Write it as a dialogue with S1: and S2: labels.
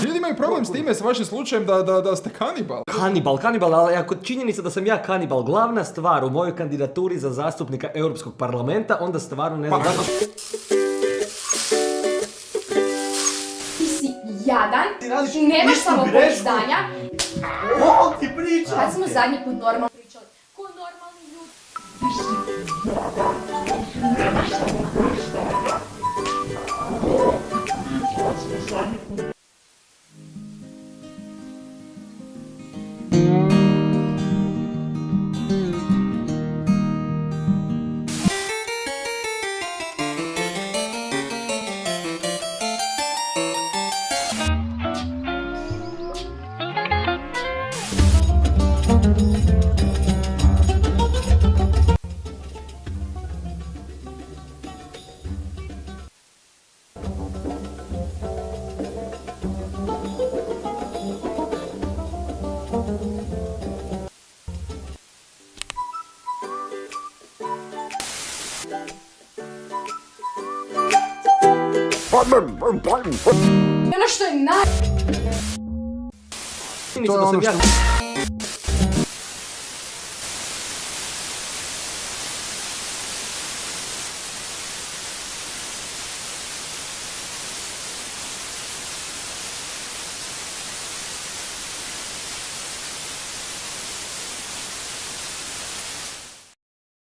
S1: Ljudi imaju problem s time, s vašim slučajem da ste kanibal.
S2: Kanibal, ali ako činjenica da sam ja kanibal glavna stvar u mojoj kandidaturi za zastupnika Europskog parlamenta, onda stvarno ne znam kako...
S3: Ti si jadan, nemaš samopouzdanja.
S4: O, ti pričam!
S3: Kad smo zadnji put normalno pričali? Ko normalni ljudi? Ono što je
S2: Činjenica da sam ja...